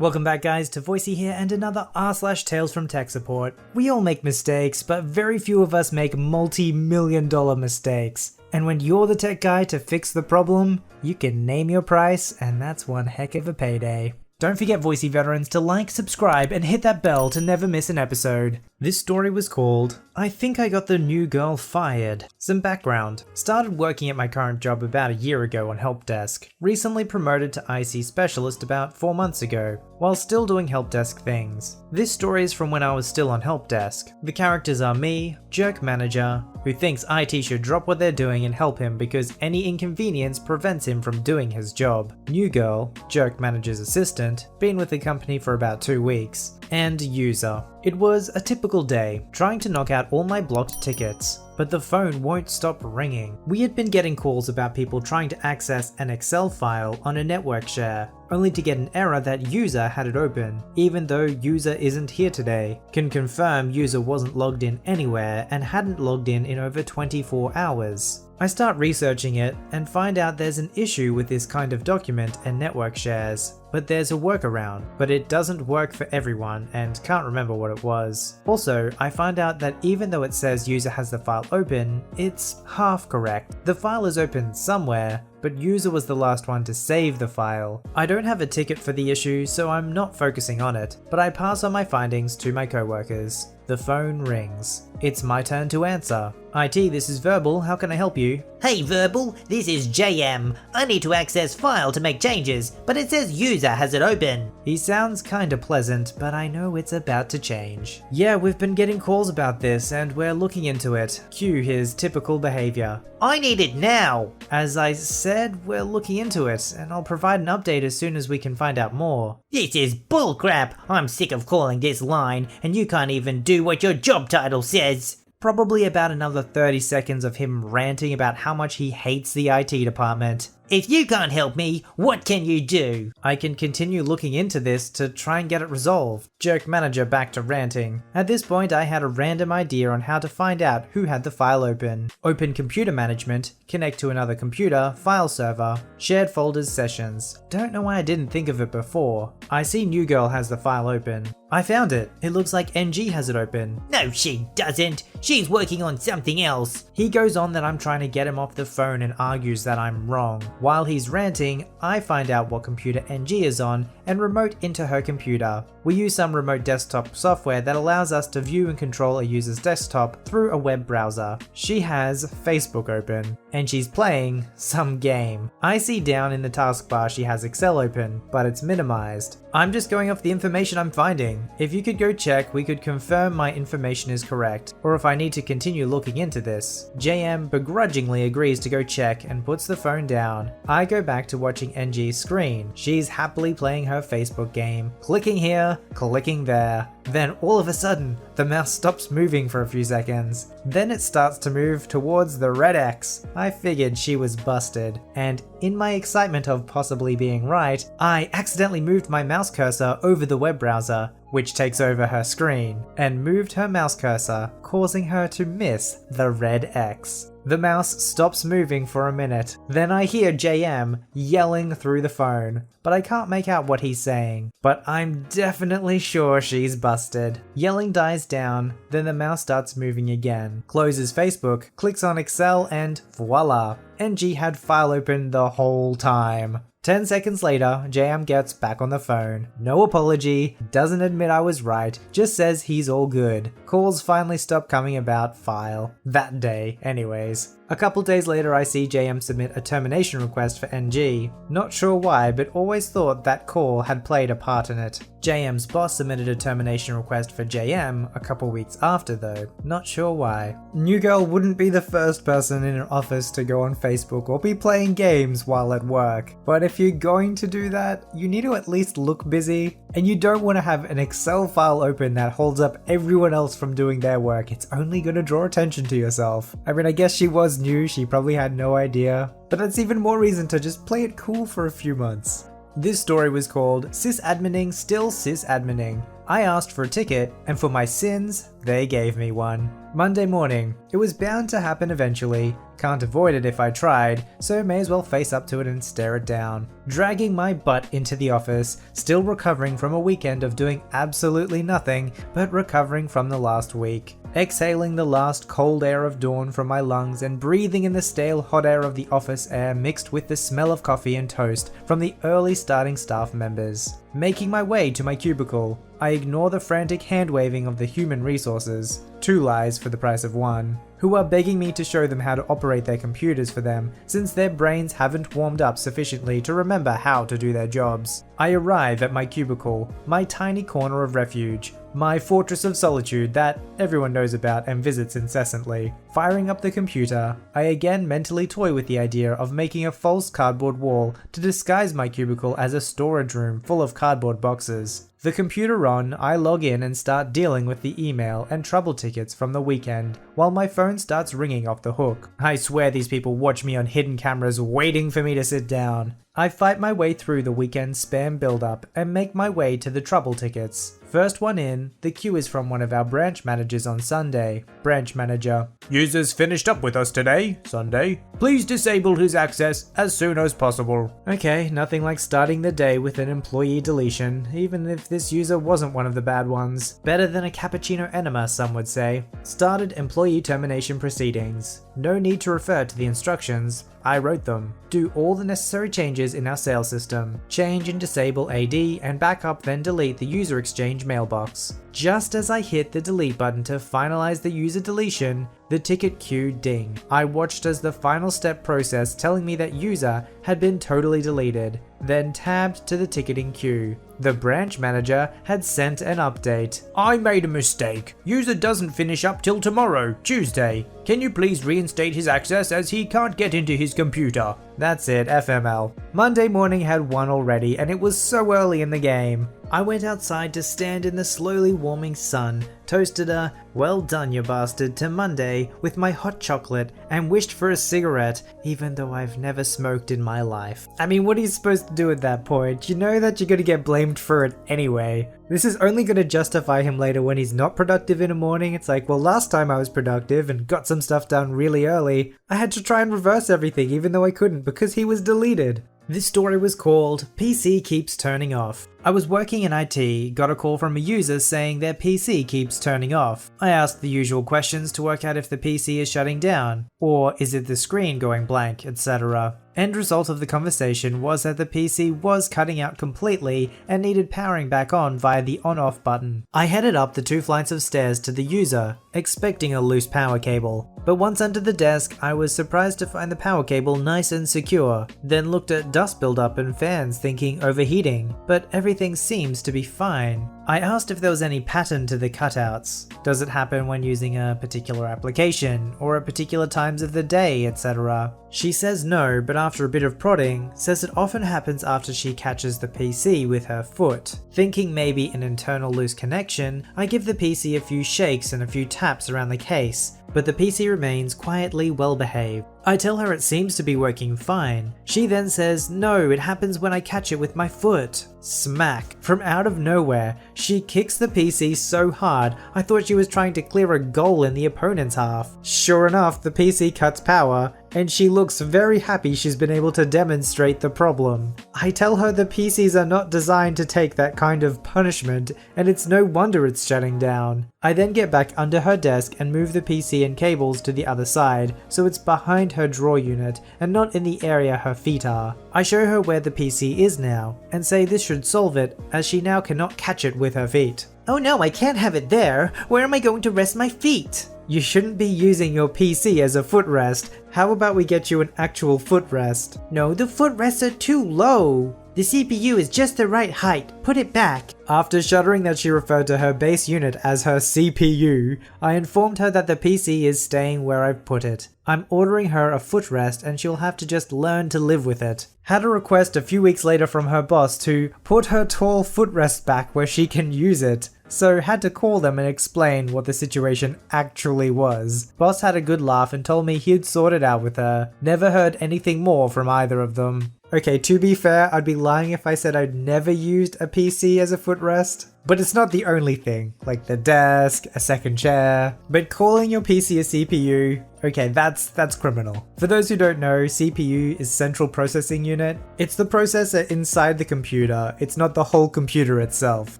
Welcome back guys to Voicey here and another r/TalesFromTechSupport. We all make mistakes, but very few of us make multi-million-dollar mistakes. And when you're the tech guy to fix the problem, you can name your price, and that's one heck of a payday. Don't forget Voicey veterans to like, subscribe, and hit that bell to never miss an episode. This story was called, I Think I Got the New Girl Fired. Some background. Started working at my current job about a year ago on help desk. Recently promoted to IC specialist about 4 months ago, while still doing help desk things. This story is from when I was still on help desk. The characters are me, jerk manager, who thinks IT should drop what they're doing and help him because any inconvenience prevents him from doing his job. New girl, jerk manager's assistant, been with the company for about 2 weeks. And user. It was a typical day, trying to knock out all my blocked tickets, but the phone won't stop ringing. We had been getting calls about people trying to access an Excel file on a network share, only to get an error that user had it open, even though user isn't here today. Can confirm user wasn't logged in anywhere and hadn't logged in over 24 hours. I start researching it and find out there's an issue with this kind of document and network shares, but there's a workaround, but it doesn't work for everyone and can't remember what it was. Also, I find out that even though it says user has the file open, it's half correct. The file is open somewhere, but user was the last one to save the file. I don't have a ticket for the issue, so I'm not focusing on it, but I pass on my findings to my coworkers. The phone rings. It's my turn to answer. IT, this is Verbal, how can I help you? Hey Verbal, this is JM. I need to access file to make changes, but it says user has it open. He sounds kinda pleasant, but I know it's about to change. Yeah, we've been getting calls about this and we're looking into it. Cue his typical behavior. I need it now. As I said, we're looking into it, and I'll provide an update as soon as we can find out more. This is bullcrap. I'm sick of calling this line, and you can't even do what your job title says. Probably about another 30 seconds of him ranting about how much he hates the IT department. If you can't help me, what can you do? I can continue looking into this to try and get it resolved. Jerk manager back to ranting. At this point I had a random idea on how to find out who had the file open. Open computer management, connect to another computer, file server, shared folders sessions. Don't know why I didn't think of it before. I see new girl has the file open. I found it. It looks like NG has it open. No she doesn't. She's working on something else. He goes on that I'm trying to get him off the phone and argues that I'm wrong. While he's ranting, I find out what computer NG is on and remote into her computer. We use some remote desktop software that allows us to view and control a user's desktop through a web browser. She has Facebook open, and she's playing some game. I see down in the taskbar she has Excel open, but it's minimized. I'm just going off the information I'm finding. If you could go check, we could confirm my information is correct, or if I need to continue looking into this. JM begrudgingly agrees to go check and puts the phone down. I go back to watching NG's screen. She's happily playing her Facebook game, clicking here, clicking there. Then all of a sudden, the mouse stops moving for a few seconds. Then it starts to move towards the red X. I figured she was busted, and in my excitement of possibly being right, I accidentally moved my mouse cursor over the web browser, which takes over her screen, and moved her mouse cursor, causing her to miss the red X. The mouse stops moving for a minute. Then I hear JM yelling through the phone, but I can't make out what he's saying. But I'm definitely sure she's busted. Yelling dies down, then the mouse starts moving again. Closes Facebook, clicks on Excel, and voila! NG had file open the whole time. 10 seconds later, JM gets back on the phone. No apology, doesn't admit I was right, just says he's all good. Calls finally stop coming about file. That day, anyways. A couple days later I see JM submit a termination request for NG. Not sure why, but always thought that call had played a part in it. JM's boss submitted a termination request for JM a couple weeks after though. Not sure why. New girl wouldn't be the first person in an office to go on Facebook or be playing games while at work. But if you're going to do that, you need to at least look busy. And you don't want to have an Excel file open that holds up everyone else from doing their work. It's only going to draw attention to yourself. I mean, I guess she was new, she probably had no idea. But that's even more reason to just play it cool for a few months. This story was called Sysadmining Still Sysadmining. I asked for a ticket, and for my sins, they gave me one. Monday morning. It was bound to happen eventually. Can't avoid it if I tried, so may as well face up to it and stare it down. Dragging my butt into the office, still recovering from a weekend of doing absolutely nothing, but recovering from the last week. Exhaling the last cold air of dawn from my lungs and breathing in the stale hot air of the office air mixed with the smell of coffee and toast from the early starting staff members. Making my way to my cubicle, I ignore the frantic hand-waving of the human resources, 2 lies for the price of 1, who are begging me to show them how to operate their computers for them since their brains haven't warmed up sufficiently to remember how to do their jobs. I arrive at my cubicle, my tiny corner of refuge, my fortress of solitude that everyone knows about and visits incessantly. Firing up the computer, I again mentally toy with the idea of making a false cardboard wall to disguise my cubicle as a storage room full of cardboard boxes. The computer on, I log in and start dealing with the email and trouble tickets from the weekend, while my phone starts ringing off the hook. I swear these people watch me on hidden cameras waiting for me to sit down. I fight my way through the weekend spam build-up and make my way to the trouble tickets. First one in, the queue is from one of our branch managers on Sunday. Branch manager: "Users finished up with us today, Sunday. Please disable his access as soon as possible." Okay, nothing like starting the day with an employee deletion, even if this user wasn't one of the bad ones. Better than a cappuccino enema, some would say. Started employee termination proceedings. No need to refer to the instructions. I wrote them. Do all the necessary changes in our sales system. Change and disable AD and backup then delete the user exchange mailbox. Just as I hit the delete button to finalize the user deletion, the ticket queue ding. I watched as the final step process telling me that user had been totally deleted, then tabbed to the ticketing queue. The branch manager had sent an update. "I made a mistake. User doesn't finish up till tomorrow, Tuesday. Can you please reinstate his access as he can't get into his computer?" That's it, FML. Monday morning had won already and it was so early in the game. I went outside to stand in the slowly warming sun, toasted a "well done you bastard" to Monday with my hot chocolate and wished for a cigarette, even though I've never smoked in my life. I mean, what are you supposed to do at that point? You know that you're gonna get blamed for it anyway. This is only gonna justify him later when he's not productive in the morning. It's like, well, last time I was productive and got some stuff done really early, I had to try and reverse everything even though I couldn't because he was deleted. This story was called PC Keeps Turning Off. I was working in IT, got a call from a user saying their PC keeps turning off. I asked the usual questions to work out if the PC is shutting down, or is it the screen going blank, etc. End result of the conversation was that the PC was cutting out completely and needed powering back on via the on-off button. I headed up the 2 flights of stairs to the user, expecting a loose power cable. But once under the desk, I was surprised to find the power cable nice and secure, then looked at dust buildup and fans thinking overheating, but everything seems to be fine. I asked if there was any pattern to the cutouts. Does it happen when using a particular application, or at particular times of the day, etc.? She says no, but after a bit of prodding, says it often happens after she catches the PC with her foot. Thinking maybe an internal loose connection, I give the PC a few shakes and a few taps around the case, but the PC remains quietly well behaved. I tell her it seems to be working fine. She then says, "No, it happens when I catch it with my foot." Smack. From out of nowhere, she kicks the PC so hard, I thought she was trying to clear a goal in the opponent's half. Sure enough, the PC cuts power, and she looks very happy she's been able to demonstrate the problem. I tell her the PCs are not designed to take that kind of punishment, and it's no wonder it's shutting down. I then get back under her desk and move the PC and cables to the other side, so it's behind her drawer unit and not in the area her feet are. I show her where the PC is now, and say this should solve it, as she now cannot catch it with her feet. "Oh no, I can't have it there. Where am I going to rest my feet?" You shouldn't be using your PC as a footrest. How about we get you an actual footrest? "No, the footrests are too low. The CPU is just the right height. Put it back." After shuddering that she referred to her base unit as her CPU, I informed her that the PC is staying where I've put it. I'm ordering her a footrest and she'll have to just learn to live with it. Had a request a few weeks later from her boss to put her tall footrest back where she can use it, so had to call them and explain what the situation actually was. Boss had a good laugh and told me he'd sort it out with her. Never heard anything more from either of them. Okay, to be fair, I'd be lying if I said I'd never used a PC as a footrest. But it's not the only thing, like the desk, a second chair. But calling your PC a CPU, okay, that's criminal. For those who don't know, CPU is Central Processing Unit. It's the processor inside the computer, it's not the whole computer itself.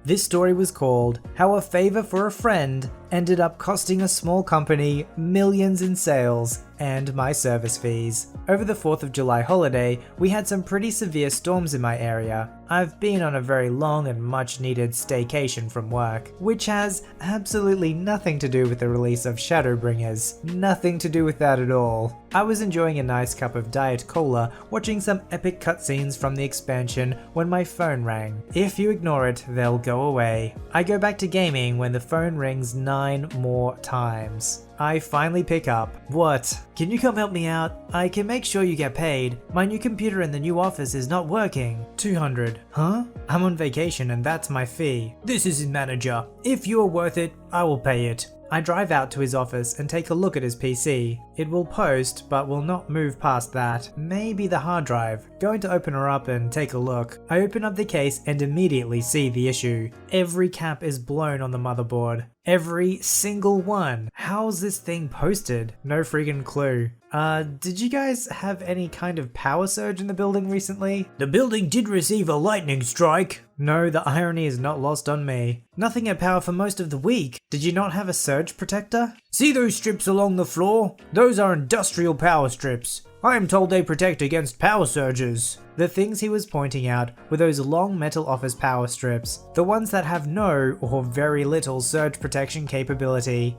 This story was called How a Favor for a Friend Ended Up Costing a Small Company Millions in Sales and My Service Fees. Over the 4th of July holiday, we had some pretty severe storms in my area. I've been on a very long and much needed staycation from work, which has absolutely nothing to do with the release of Shadowbringers. Nothing to do with that at all. I was enjoying a nice cup of Diet Cola, watching some epic cutscenes from the expansion when my phone rang. If you ignore it, they'll go away. I go back to gaming when the phone rings 9 more times. I finally pick up. What? Can you come help me out? I can make sure you get paid. My new computer in the new office is not working. 200. Huh? I'm on vacation and that's my fee. This is his manager. If you are worth it, I will pay it. I drive out to his office and take a look at his PC. It will post, but will not move past that. Maybe the hard drive. Going to open her up and take a look. I open up the case and immediately see the issue. Every cap is blown on the motherboard. Every single one. How's this thing posted? No freaking clue. Did you guys have any kind of power surge in the building recently? The building did receive a lightning strike. No, the irony is not lost on me. Nothing had power for most of the week. Did you not have a surge protector? See those strips along the floor? Those are industrial power strips. I am told they protect against power surges. The things he was pointing out were those long metal office power strips, the ones that have no or very little surge protection capability.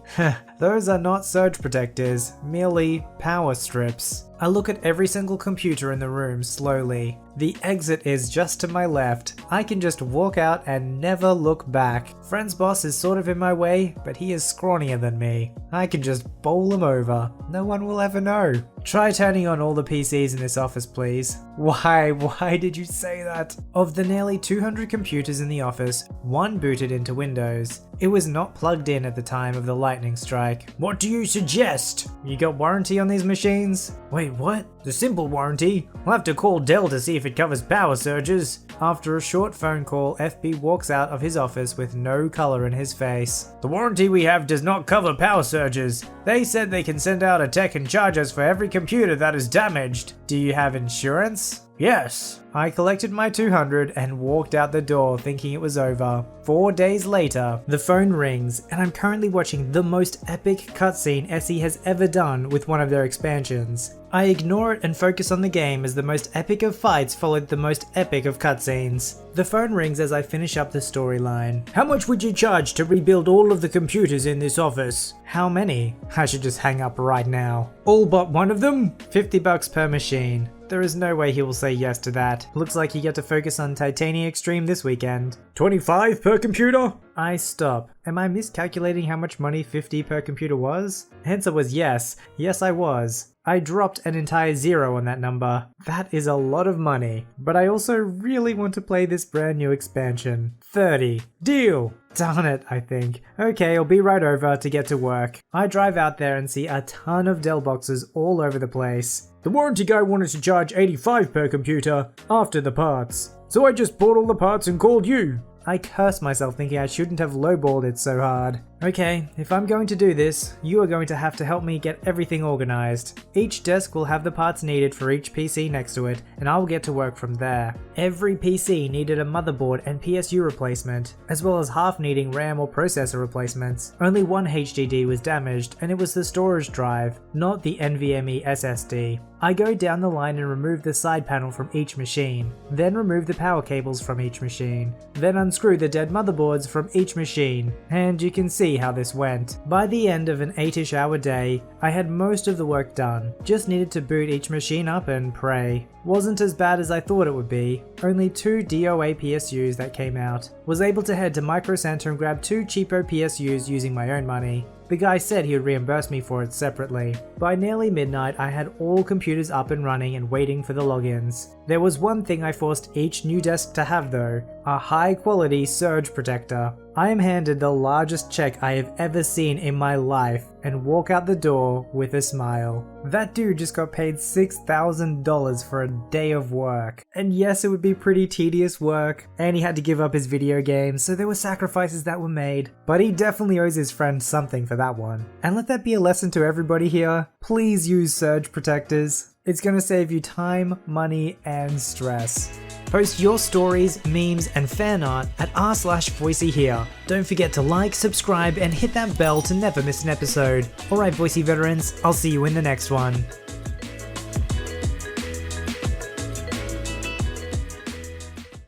Those are not surge protectors, merely power strips. I look at every single computer in the room slowly. The exit is just to my left. I can just walk out and never look back. Friend's boss is sort of in my way, but he is scrawnier than me. I can just bowl him over. No one will ever know. Try turning on all the PCs in this office, please. Why did you say that? Of the nearly 200 computers in the office, one booted into Windows. It was not plugged in at the time of the lightning strike. What do you suggest? You got warranty on these machines? Wait, what? The simple warranty? We'll have to call Dell to see if it covers power surges. After a short phone call, FB walks out of his office with no color in his face. The warranty we have does not cover power surges. They said they can send out a tech and charge us for every computer that is damaged. Do you have insurance? Yes. I collected my 200 and walked out the door thinking it was over. 4 days later, the phone rings and I'm currently watching the most epic cutscene SE has ever done with one of their expansions. I ignore it and focus on the game as the most epic of fights followed the most epic of cutscenes. The phone rings as I finish up the storyline. How much would you charge to rebuild all of the computers in this office? How many? I should just hang up right now. All but one of them? $50 per machine. There is no way he will say yes to that. Looks like you get to focus on Titania Extreme this weekend. 25 per computer? I stop. Am I miscalculating how much money 50 per computer was? Answer was yes. Yes, I was. I dropped an entire 0 on that number. That is a lot of money. But I also really want to play this brand new expansion. 30. Deal! Darn it, I think. Okay, I'll be right over to get to work. I drive out there and see a ton of Dell boxes all over the place. The warranty guy wanted to charge 85 per computer after the parts. So I just bought all the parts and called you. I curse myself thinking I shouldn't have lowballed it so hard. Okay, if I'm going to do this, you are going to have to help me get everything organized. Each desk will have the parts needed for each PC next to it, and I will get to work from there. Every PC needed a motherboard and PSU replacement, as well as half needing RAM or processor replacements. Only one HDD was damaged, and it was the storage drive, not the NVMe SSD. I go down the line and remove the side panel from each machine, then remove the power cables from each machine, then unscrew the dead motherboards from each machine, and you can see how this went. By the end of an 8-ish hour day, I had most of the work done, just needed to boot each machine up and pray. Wasn't as bad as I thought it would be, only 2 DOA PSUs that came out. Was able to head to Micro Center and grab 2 cheapo PSUs using my own money. The guy said he would reimburse me for it separately. By nearly midnight, I had all computers up and running and waiting for the logins. There was one thing I forced each new desk to have though, a high quality surge protector. I am handed the largest check I have ever seen in my life and walk out the door with a smile. That dude just got paid $6,000 for a day of work. And yes, it would be pretty tedious work, and he had to give up his video games, so there were sacrifices that were made. But he definitely owes his friend something for that one. And let that be a lesson to everybody here. Please use surge protectors. It's gonna save you time, money, and stress. Post your stories, memes, and fan art at r/VoiceyHere. Don't forget to like, subscribe, and hit that bell to never miss an episode. Alright, Voicey veterans, I'll see you in the next one.